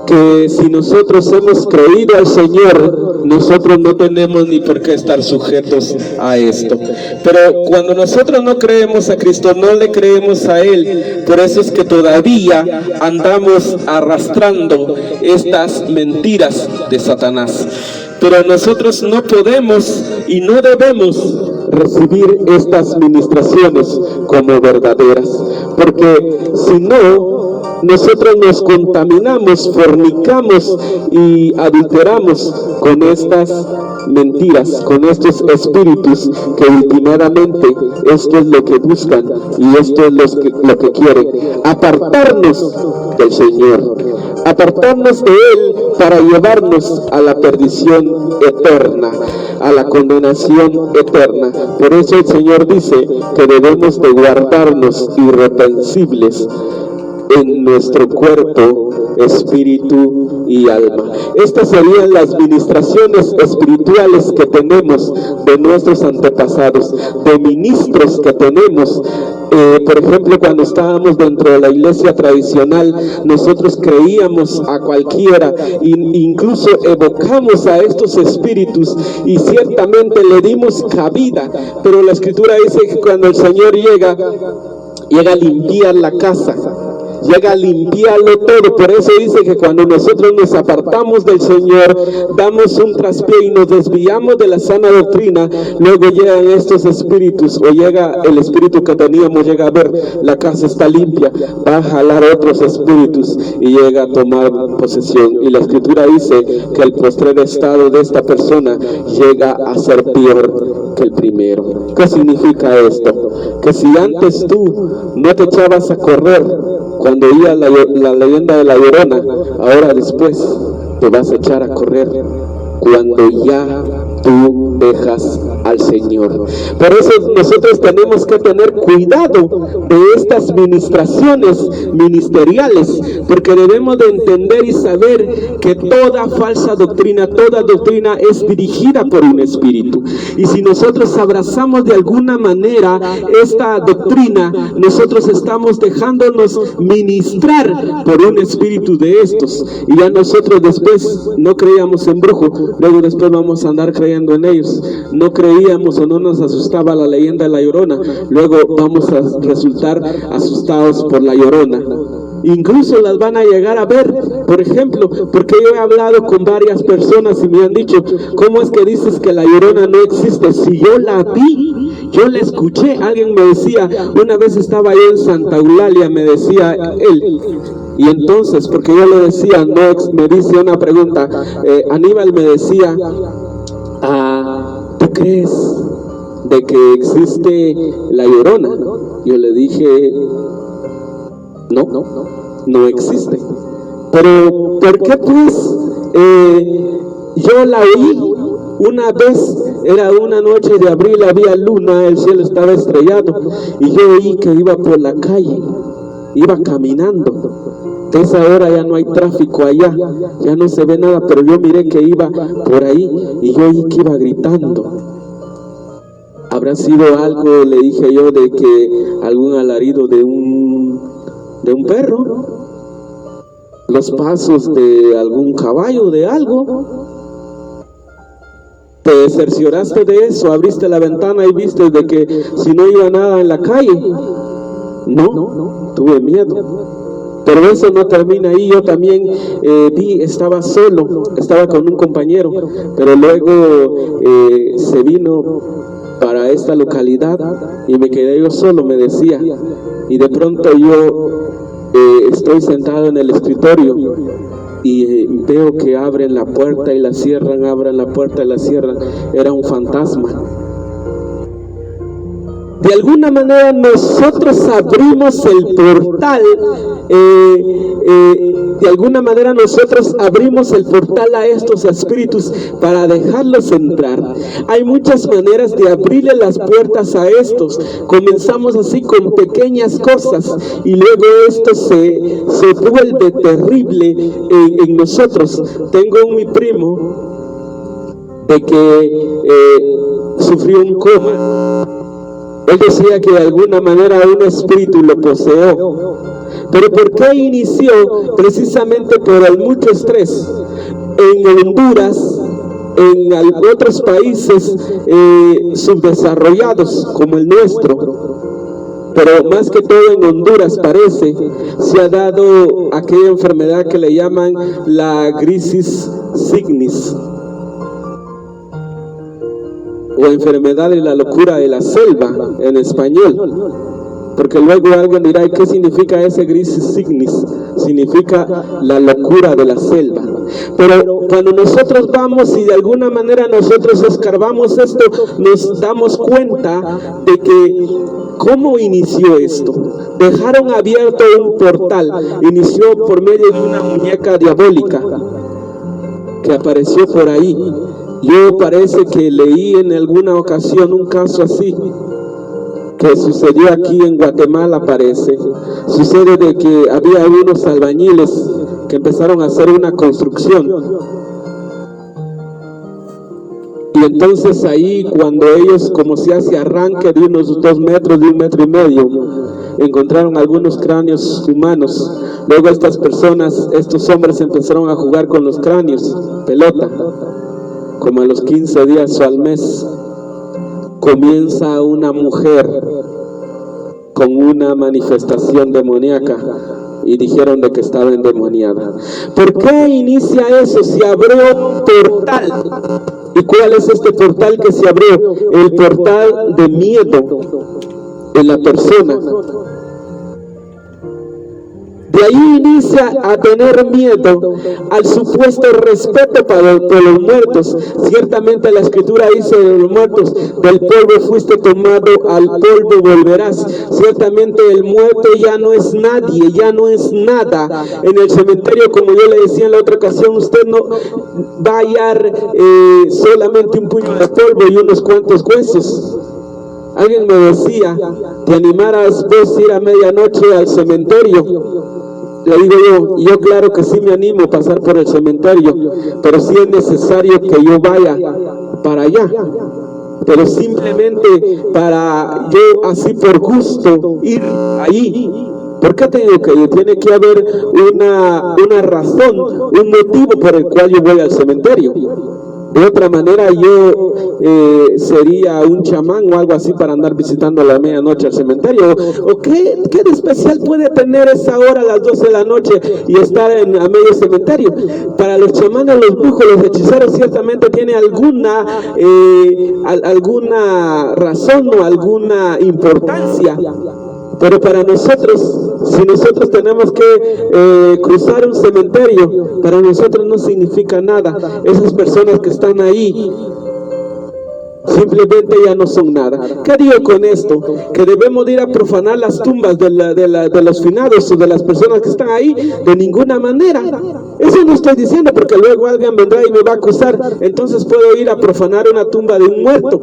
que si nosotros hemos creído al Señor, nosotros no tenemos ni por qué estar sujetos a esto. Pero cuando nosotros no creemos a Cristo, no le creemos a Él, por eso es que todavía andamos arrastrando estas mentiras de Satanás. Pero nosotros no podemos y no debemos recibir estas ministraciones como verdaderas, porque si no, nosotros nos contaminamos, fornicamos y adulteramos con estas mentiras, con estos espíritus que últimamente esto es lo que buscan y esto es lo que quieren, apartarnos del Señor, apartarnos de Él para llevarnos a la perdición eterna, a la condenación eterna. Por eso el Señor dice que debemos de guardarnos irreprensibles en nuestro cuerpo, espíritu y alma. Estas serían las ministraciones espirituales que tenemos de nuestros antepasados, de ministros que tenemos. Por ejemplo, cuando estábamos dentro de la iglesia tradicional, nosotros creíamos a cualquiera, incluso evocamos a estos espíritus y ciertamente le dimos cabida, pero la Escritura dice que cuando el Señor llega a limpiar la casa, llega a limpiarlo todo. Por eso dice que cuando nosotros nos apartamos del Señor, damos un traspié y nos desviamos de la sana doctrina, luego llegan estos espíritus, o llega el espíritu que teníamos, llega a ver, la casa está limpia, va a jalar otros espíritus y llega a tomar posesión. Y la Escritura dice que el postrer estado de esta persona llega a ser peor que el primero. ¿Qué significa esto? Que si antes tú no te echabas a correr cuando oía la leyenda de la Llorona, ahora después te vas a echar a correr cuando ya tú dejas al Señor. Por eso nosotros tenemos que tener cuidado de estas ministraciones ministeriales, porque debemos de entender y saber que toda falsa doctrina, toda doctrina es dirigida por un espíritu. Y si nosotros abrazamos de alguna manera esta doctrina, nosotros estamos dejándonos ministrar por un espíritu de estos. Y ya nosotros después no creíamos en brujo, luego después vamos a andar creyendo en ellos. No creíamos o no nos asustaba la leyenda de la Llorona, luego vamos a resultar asustados por la Llorona. Incluso las van a llegar a ver, por ejemplo, porque yo he hablado con varias personas y me han dicho, ¿cómo es que dices que la Llorona no existe? Si yo la vi, yo la escuché. Alguien me decía, una vez estaba yo en Santa Eulalia, me decía él, y entonces, porque yo le decía, no, me dice una pregunta, Aníbal me decía, ¿tú crees de que existe la Llorona? Yo le dije, no existe. Pero ¿por qué pues? Yo la oí una vez, era una noche de abril, había luna, el cielo estaba estrellado, y yo oí que iba por la calle, iba caminando. De esa hora ya no hay tráfico allá, ya no se ve nada, pero yo miré que iba por ahí y yo oí que iba gritando. ¿Habrá sido algo, le dije yo, de que algún alarido de un perro? ¿Los pasos de algún caballo, de algo? ¿Te cercioraste de eso? ¿Abriste la ventana y viste de que si no iba nada en la calle? No, tuve miedo. Pero eso no termina ahí. Yo también estaba solo, estaba con un compañero, pero luego se vino para esta localidad y me quedé yo solo, me decía, y de pronto yo estoy sentado en el escritorio y veo que abren la puerta y la cierran, abren la puerta y la cierran. Era un fantasma. De alguna manera nosotros abrimos el portal, de alguna manera nosotros abrimos el portal a estos espíritus para dejarlos entrar. Hay muchas maneras de abrirle las puertas a estos. Comenzamos así con pequeñas cosas y luego esto se vuelve terrible en nosotros. Tengo mi primo de que sufrió un coma. Él decía que de alguna manera un espíritu lo poseó. ¿Pero por qué inició? Precisamente por el mucho estrés. En Honduras, en otros países subdesarrollados como el nuestro, pero más que todo en Honduras parece, se ha dado aquella enfermedad que le llaman la grisis signis, o enfermedad de la locura de la selva en español. porque luego alguien dirá, ¿y qué significa ese grisis signis? Significa la locura de la selva. Pero cuando nosotros vamos y de alguna manera nosotros escarbamos esto, nos damos cuenta de que ¿cómo inició esto? Dejaron abierto un portal, inició por medio de una muñeca diabólica que apareció por ahí. Yo parece que leí en alguna ocasión un caso así, que sucedió aquí en Guatemala, parece. Sucede de que había unos albañiles que empezaron a hacer una construcción. Y entonces ahí, cuando ellos, como se hace arranque de unos 2 metros, de 1,5 metros, encontraron algunos cráneos humanos. Luego estas personas, estos hombres empezaron a jugar con los cráneos, pelota. Como a los 15 días o al mes, comienza una mujer con una manifestación demoníaca y dijeron de que estaba endemoniada. ¿Por qué inicia eso? Se abrió un portal. ¿Y cuál es este portal que se abrió? El portal de miedo en la persona. De ahí inicia a tener miedo al supuesto respeto por los muertos. Ciertamente la escritura dice de los muertos, del polvo fuiste tomado, al polvo volverás. Ciertamente el muerto ya no es nadie, ya no es nada. En el cementerio, como yo le decía en la otra ocasión, usted no va a hallar solamente un puño de polvo y unos cuantos huesos. Alguien me decía, ¿te animaras vos a ir a medianoche al cementerio? Le digo yo claro que sí me animo a pasar por el cementerio, pero sí es necesario que yo vaya para allá. Pero simplemente para yo así por gusto ir allí. ¿Por qué tengo que ir? Tiene que haber una razón, un motivo por el cual yo voy al cementerio. De otra manera yo sería un chamán o algo así para andar visitando a la medianoche al cementerio. ¿O qué de especial puede tener esa hora a las 12 de la noche y estar a medio cementerio? Para los chamanes, los brujos, los hechiceros ciertamente tiene alguna razón o alguna importancia. Pero para nosotros, si nosotros tenemos que cruzar un cementerio, para nosotros no significa nada. Esas personas que están ahí simplemente ya no son nada. ¿Qué digo con esto? Que debemos ir a profanar las tumbas de los finados o de las personas que están ahí, de ninguna manera. Eso no estoy diciendo porque luego alguien vendrá y me va a acusar. Entonces puedo ir a profanar una tumba de un muerto.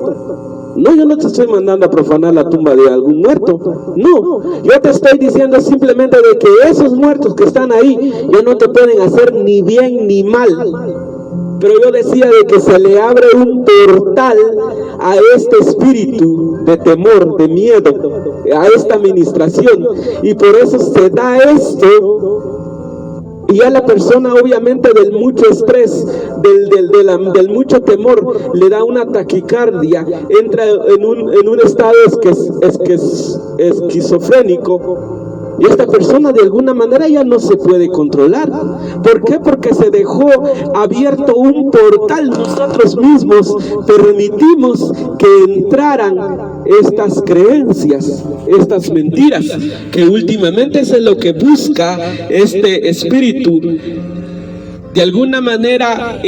No, yo no te estoy mandando a profanar la tumba de algún muerto. No, yo te estoy diciendo simplemente de que esos muertos que están ahí ya no te pueden hacer ni bien ni mal. Pero yo decía de que se le abre un portal a este espíritu de temor, de miedo, a esta administración. Y por eso se da esto. Y a la persona, obviamente, del mucho estrés, del mucho temor, le da una taquicardia, entra en un estado esquizofrénico. Y esta persona de alguna manera ya no se puede controlar. ¿Por qué? Porque se dejó abierto un portal. Nosotros mismos permitimos que entraran estas creencias, estas mentiras, que últimamente es lo que busca este espíritu. De alguna manera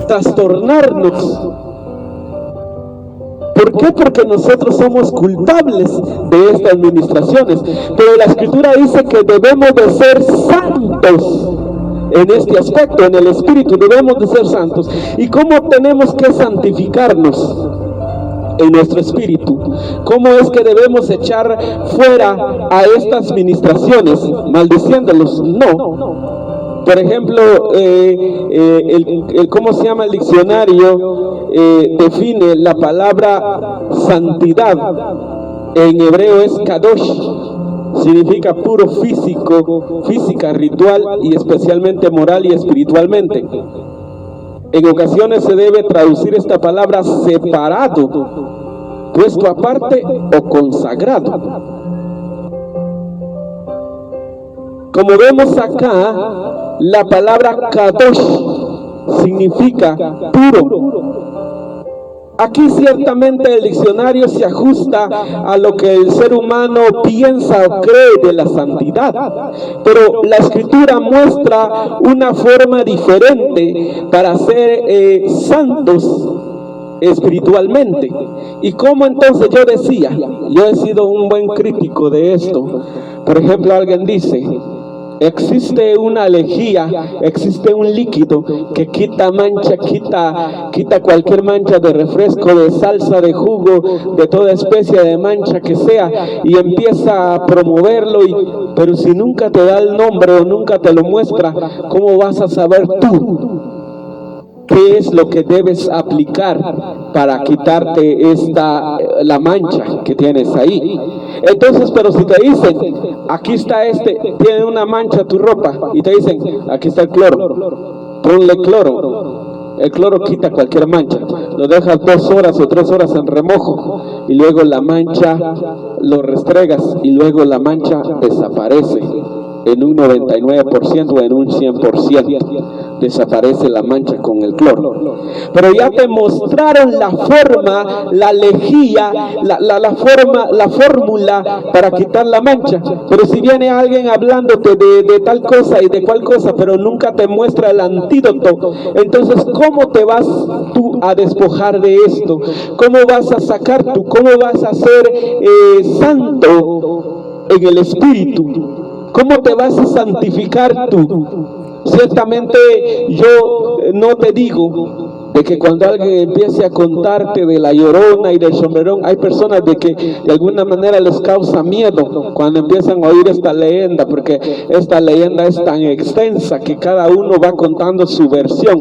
trastornarnos. ¿Por qué? Porque nosotros somos culpables de estas administraciones. Pero la Escritura dice que debemos de ser santos en este aspecto, en el espíritu debemos de ser santos. ¿Y cómo tenemos que santificarnos? En nuestro espíritu. ¿Cómo es que debemos echar fuera a estas administraciones? ¿Maldiciéndolos? No. Por ejemplo, ¿cómo se llama el diccionario? Define la palabra santidad. En hebreo es kadosh. Significa puro física, ritual y especialmente moral y espiritualmente. En ocasiones se debe traducir esta palabra separado, puesto aparte o consagrado. Como vemos acá, la palabra kadosh significa puro. Aquí ciertamente el diccionario se ajusta a lo que el ser humano piensa o cree de la santidad, pero la Escritura muestra una forma diferente para ser santos espiritualmente. Y como entonces yo decía, yo he sido un buen crítico de esto. Por ejemplo, alguien dice, existe una lejía, existe un líquido que quita mancha, quita cualquier mancha de refresco, de salsa, de jugo, de toda especie de mancha que sea, y empieza a promoverlo, pero si nunca te da el nombre o nunca te lo muestra, ¿cómo vas a saber tú qué es lo que debes aplicar para quitarte la mancha que tienes ahí? Entonces, pero si te dicen, aquí está tiene una mancha tu ropa, y te dicen, aquí está el cloro, ponle cloro. El cloro quita cualquier mancha, lo dejas 2 horas o 3 horas en remojo, y luego la mancha lo restregas, y luego la mancha desaparece. En un 99% o en un 100% desaparece la mancha con el cloro. Pero ya te mostraron la forma, la lejía, la fórmula para quitar la mancha. Pero si viene alguien hablándote de tal cosa y de cual cosa, pero nunca te muestra el antídoto, entonces ¿cómo te vas tú a despojar de esto? ¿Cómo vas a sacar tú? ¿Cómo vas a ser santo en el Espíritu? ¿Cómo te vas a santificar tú? Ciertamente yo no te digo de que cuando alguien empiece a contarte de la Llorona y del Sombrerón, hay personas de que de alguna manera les causa miedo cuando empiezan a oír esta leyenda, porque esta leyenda es tan extensa que cada uno va contando su versión.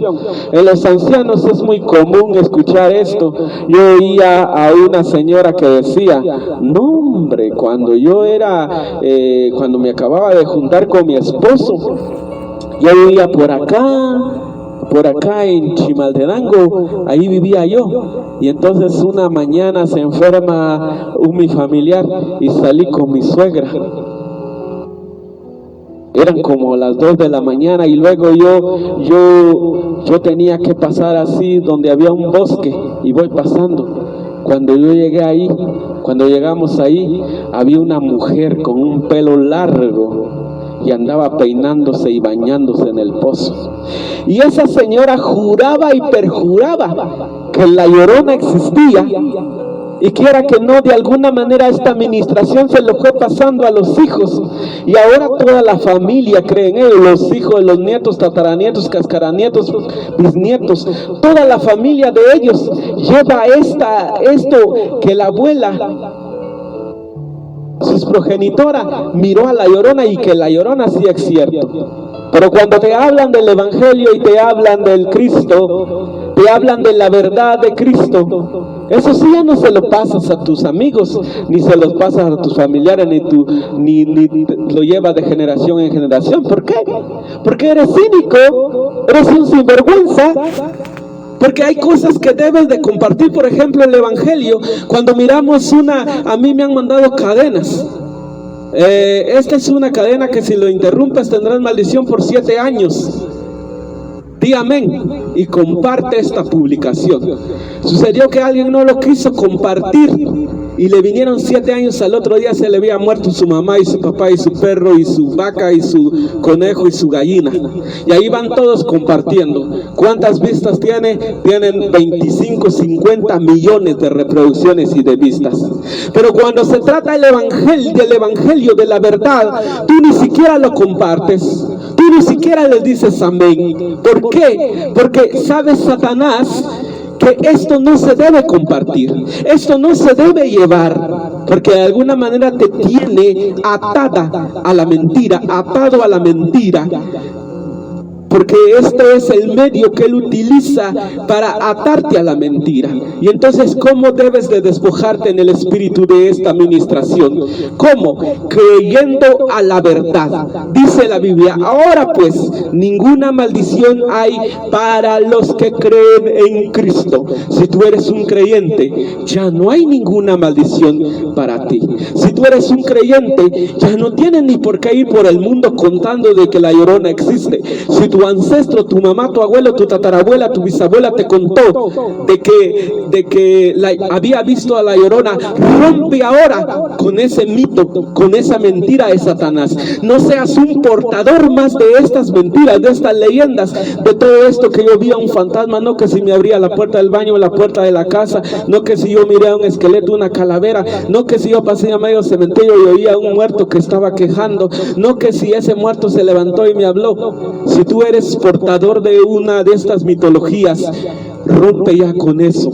En los ancianos es muy común escuchar esto. Yo oía a una señora que decía, no hombre, cuando me acababa de juntar con mi esposo, yo vivía por acá en Chimaltenango, ahí vivía yo, y entonces una mañana se enferma mi familiar y salí con mi suegra. Eran como las 2 de la mañana y luego yo tenía que pasar así donde había un bosque y voy pasando. Cuando llegamos ahí, había una mujer con un pelo largo y andaba peinándose y bañándose en el pozo. Y esa señora juraba y perjuraba que la Llorona existía, y quiera que no, de alguna manera esta administración se lo fue pasando a los hijos, y ahora toda la familia cree en ello, los hijos, los nietos, tataranietos, cascaranietos, bisnietos, toda la familia de ellos lleva esto que la abuela, sus progenitora, miró a la Llorona, y que la Llorona sí es cierto. Pero cuando te hablan del Evangelio y te hablan del Cristo, te hablan de la verdad de Cristo, eso sí ya no se lo pasas a tus amigos, ni se los pasas a tus familiares, ni lo llevas de generación en generación. ¿Por qué? Porque eres cínico, eres un sinvergüenza. Porque hay cosas que debes de compartir. Por ejemplo, el Evangelio, cuando miramos a mí me han mandado cadenas. Esta es una cadena que si lo interrumpes tendrás maldición por 7 años. Di amén y comparte esta publicación. Sucedió que alguien no lo quiso compartir y le vinieron 7 años. Al otro día se le había muerto su mamá y su papá y su perro y su vaca y su conejo y su gallina, y ahí van todos compartiendo. ¿Cuántas vistas tiene? Tienen 25, 50 millones de reproducciones y de vistas. Pero cuando se trata del evangelio de la verdad, tú ni siquiera lo compartes, tú ni siquiera les dices amén. ¿Por qué? Porque sabe Satanás que esto no se debe compartir, esto no se debe llevar, porque de alguna manera te tiene atada a la mentira, atado a la mentira, porque este es el medio que él utiliza para atarte a la mentira. Y entonces, ¿cómo debes de despojarte en el espíritu de esta administración? ¿Cómo? Creyendo a la verdad. Dice la Biblia, ahora pues, ninguna maldición hay para los que creen en Cristo. Si tú eres un creyente, ya no hay ninguna maldición para ti. Si tú eres un creyente, ya no tienes ni por qué ir por el mundo contando de que la Llorona existe. Si tú tu ancestro, tu mamá, tu abuelo, tu tatarabuela, tu bisabuela te contó de que había visto a la Llorona, rompe ahora con ese mito, con esa mentira de Satanás. No seas un portador más de estas mentiras, de estas leyendas, de todo esto que yo vi a un fantasma, no que si me abría la puerta del baño o la puerta de la casa, no que si yo miré a un esqueleto, una calavera, no que si yo pasé a medio cementerio y oía a un muerto que estaba quejando, no que si ese muerto se levantó y me habló. Si tú eres portador de una de estas mitologías, rompe ya con eso.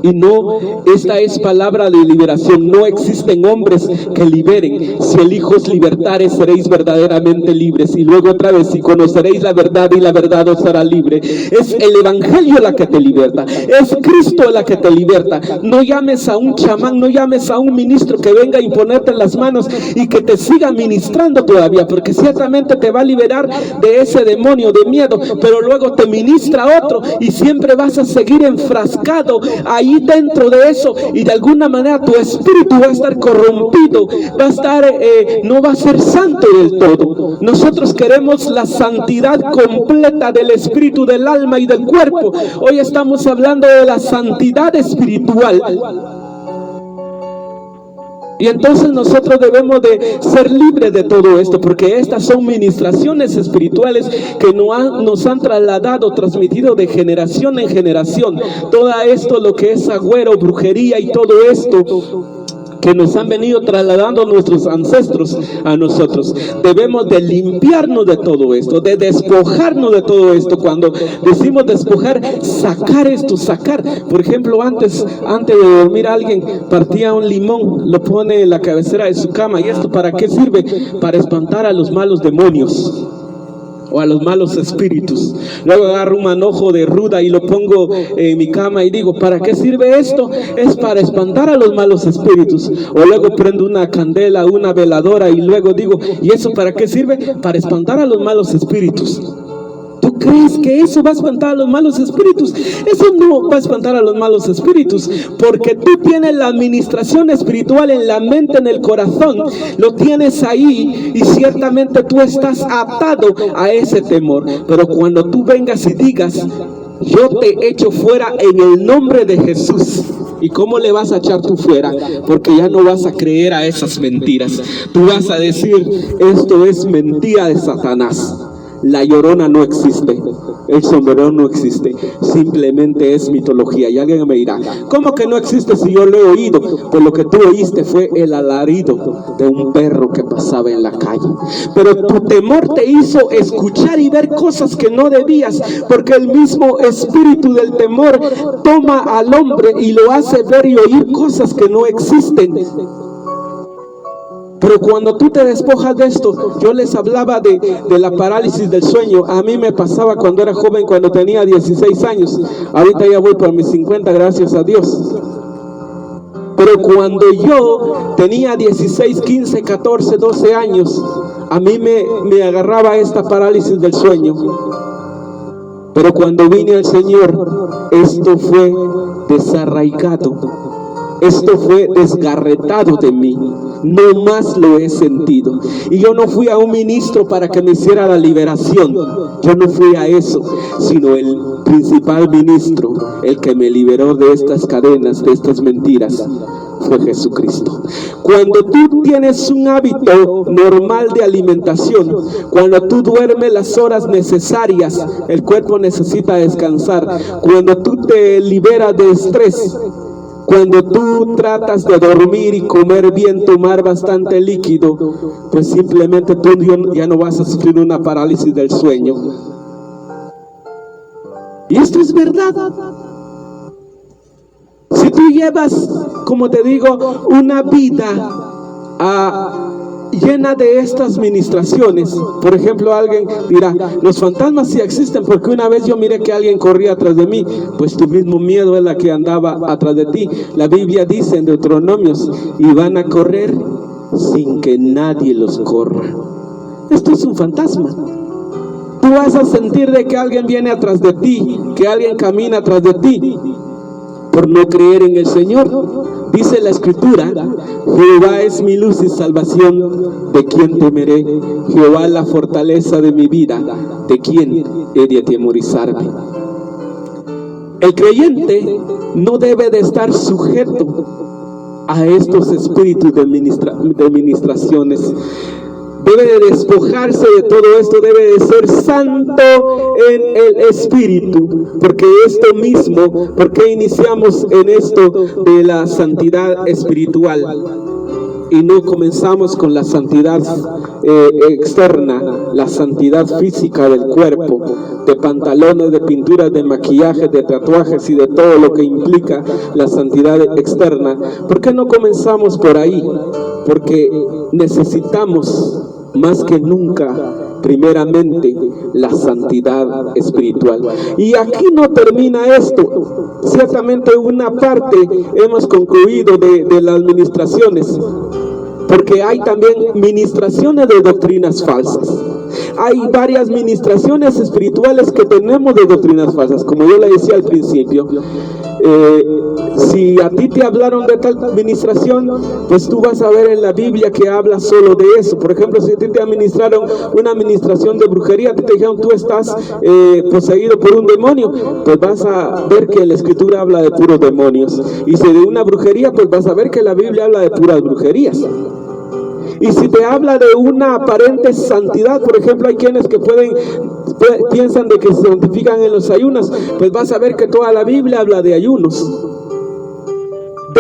Y no, esta es palabra de liberación. No existen hombres que liberen. Si el Hijo os libertare, seréis verdaderamente libres. Y luego otra vez, si conoceréis la verdad y la verdad os hará libre. Es el Evangelio la que te liberta, es Cristo la que te liberta. No llames a un chamán, no llames a un ministro que venga a imponerte las manos y que te siga ministrando todavía, porque ciertamente te va a liberar de ese demonio de miedo, pero luego te ministra otro y siempre vas a seguir enfrascado ahí dentro de eso, y de alguna manera tu espíritu va a estar corrompido, va a estar, no va a ser santo del todo. Nosotros queremos la santidad completa del espíritu, del alma y del cuerpo. Hoy estamos hablando de la santidad espiritual. Y entonces nosotros debemos de ser libres de todo esto, porque estas son ministraciones espirituales que nos han trasladado, transmitido de generación en generación. Todo esto, lo que es agüero, brujería y todo esto que nos han venido trasladando nuestros ancestros a nosotros. Debemos de limpiarnos de todo esto, de despojarnos de todo esto. Cuando decimos despojar, sacar esto, sacar. Por ejemplo, antes de dormir alguien partía un limón, lo pone en la cabecera de su cama. ¿Y esto para qué sirve? Para espantar a los malos demonios o a los malos espíritus. Luego agarro un manojo de ruda y lo pongo en mi cama y digo, ¿para qué sirve esto? Es para espantar a los malos espíritus. O luego prendo una candela, una veladora y luego digo, ¿y eso para qué sirve? Para espantar a los malos espíritus. ¿Tú crees que eso va a espantar a los malos espíritus? Eso no va a espantar a los malos espíritus, porque tú tienes la administración espiritual en la mente, en el corazón, lo tienes ahí y ciertamente tú estás atado a ese temor. Pero cuando tú vengas y digas, yo te echo fuera en el nombre de Jesús. ¿Y cómo le vas a echar tú fuera? Porque ya no vas a creer a esas mentiras. Tú vas a decir, esto es mentira de Satanás. La Llorona no existe, el sombrero no existe, simplemente es mitología. Y alguien me dirá, ¿cómo que no existe si yo lo he oído? Pues lo que tú oíste fue el alarido de un perro que pasaba en la calle. Pero tu temor te hizo escuchar y ver cosas que no debías, porque el mismo espíritu del temor toma al hombre y lo hace ver y oír cosas que no existen. Pero cuando tú te despojas de esto, yo les hablaba de la parálisis del sueño. A mí me pasaba cuando era joven, cuando tenía 16 años. Ahorita ya voy por mis 50, gracias a Dios. Pero cuando yo tenía 16, 15, 14, 12 años, a mí me agarraba esta parálisis del sueño. Pero cuando vine al Señor, esto fue desarraigado. Esto fue desgarretado de mí, no más lo he sentido. Y yo no fui a un ministro para que me hiciera la liberación. Yo no fui a eso, sino el principal ministro, el que me liberó de estas cadenas, de estas mentiras, fue Jesucristo. Cuando tú tienes un hábito normal de alimentación, cuando tú duermes las horas necesarias, el cuerpo necesita descansar. Cuando tú te liberas de estrés, cuando tú tratas de dormir y comer bien, tomar bastante líquido, pues simplemente tú ya no vas a sufrir una parálisis del sueño. Y esto es verdad. Si tú llevas, como te digo, una vida llena de estas ministraciones, por ejemplo, alguien dirá, los fantasmas sí existen, porque una vez yo miré que alguien corría atrás de mí. Pues tu mismo miedo es la que andaba atrás de ti. La Biblia dice en Deuteronomios, y van a correr sin que nadie los corra. Esto es un fantasma. Tú vas a sentir de que alguien viene atrás de ti, que alguien camina atrás de ti, por no creer en el Señor. Dice la Escritura: Jehová es mi luz y salvación, ¿de quién temeré? Jehová es la fortaleza de mi vida, ¿de quién he de atemorizarme? El creyente no debe de estar sujeto a estos espíritus de ministraciones. Debe de despojarse de todo esto, debe de ser santo en el espíritu, porque esto mismo, porque iniciamos en esto de la santidad espiritual y no comenzamos con la santidad externa, la santidad física del cuerpo, de pantalones, de pinturas, de maquillaje, de tatuajes y de todo lo que implica la santidad externa. ¿Por qué no comenzamos por ahí? Porque necesitamos más que nunca, primeramente, la santidad espiritual. Y aquí no termina esto. Ciertamente una parte hemos concluido de las ministraciones, porque hay también ministraciones de doctrinas falsas. Hay varias ministraciones espirituales que tenemos de doctrinas falsas, como yo le decía al principio. Si a ti te hablaron de tal administración, pues tú vas a ver en la Biblia que habla solo de eso. Por ejemplo, si a ti te administraron una administración de brujería, te dijeron tú estás poseído por un demonio, pues vas a ver que la Escritura habla de puros demonios. Y si de una brujería, pues vas a ver que la Biblia habla de puras brujerías. Y si te habla de una aparente santidad, por ejemplo, hay quienes que piensan de que se santifican en los ayunos, pues vas a ver que toda la Biblia habla de ayunos.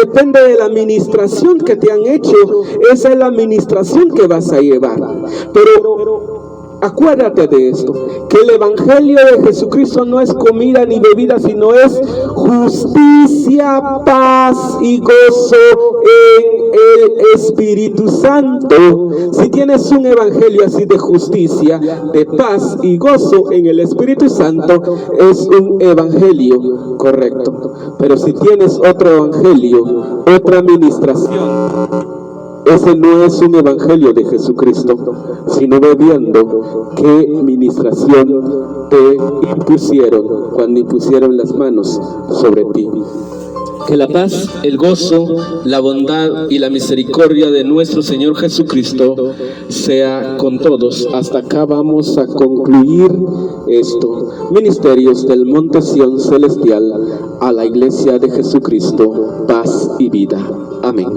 Depende de la administración que te han hecho, esa es la administración que vas a llevar. Pero acuérdate de esto, que el Evangelio de Jesucristo no es comida ni bebida, sino es justicia, paz y gozo en el Espíritu Santo. Si tienes un Evangelio así de justicia, de paz y gozo en el Espíritu Santo, es un Evangelio correcto. Pero si tienes otro Evangelio, otra administración, ese no es un evangelio de Jesucristo, sino ve viendo qué ministración te impusieron cuando impusieron las manos sobre ti. Que la paz, el gozo, la bondad y la misericordia de nuestro Señor Jesucristo sea con todos. Hasta acá vamos a concluir esto. Ministerios del Monte Sión Celestial, a la Iglesia de Jesucristo, paz y vida. Amén.